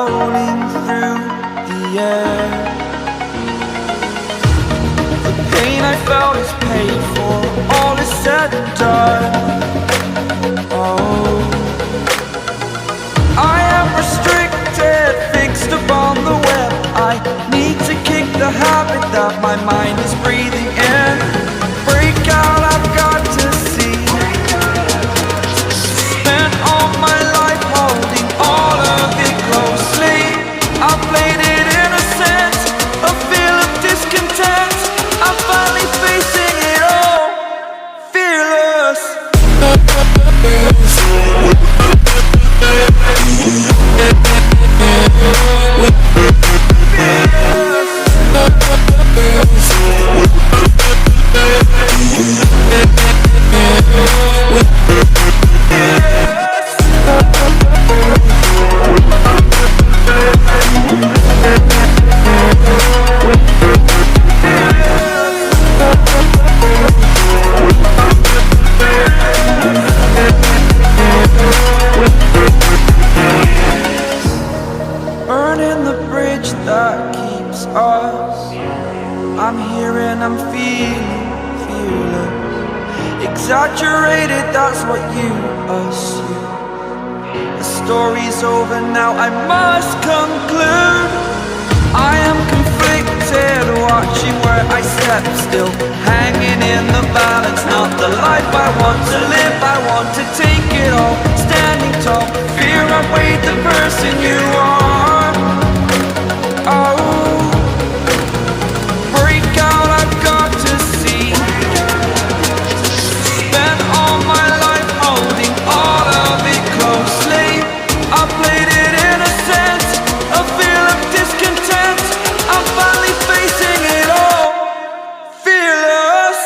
floating through the air. The pain I felt is paid for, all is said and done. Oh, I am restricted, fixed upon the web. I need to kick the habit that my mind is breathing in. Break out, I've got to see. Spent all my life holding all of it closely. I played it innocent, a feel of discontent. I'm finally facing it all, fearless. Burning the bridge that keeps us. I'm here and I'm feeling fearless. Exaggerated, that's what you assume. The story's over now, I must conclude. I am conflicted, watching where I step still, hanging in the balance. Not the life I want to live, I want to take it all. Standing tall, fear outweighed the person you are. Oh, break out, I've got to see. Spent all my life holding all of it closely. I played it innocent, a feel of discontent. I'm finally facing it all, fearless.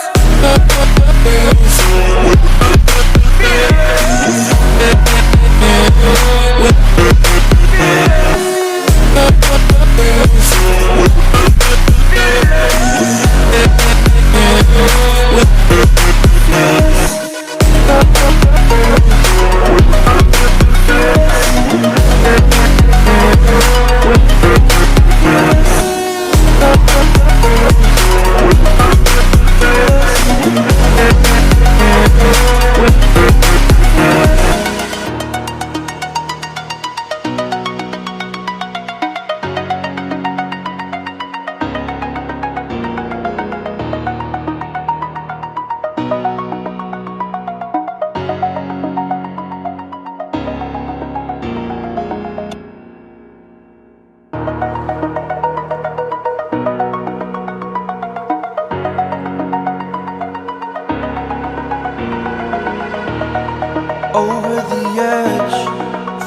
Over the edge,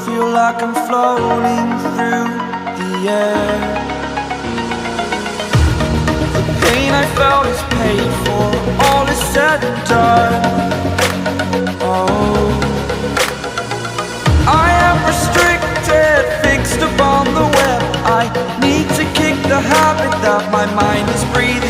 feel like I'm floating through the air. The pain I felt is paid for, all is said and done. Oh, I am restricted, fixed upon the web. I need to kick the habit that my mind is breathing.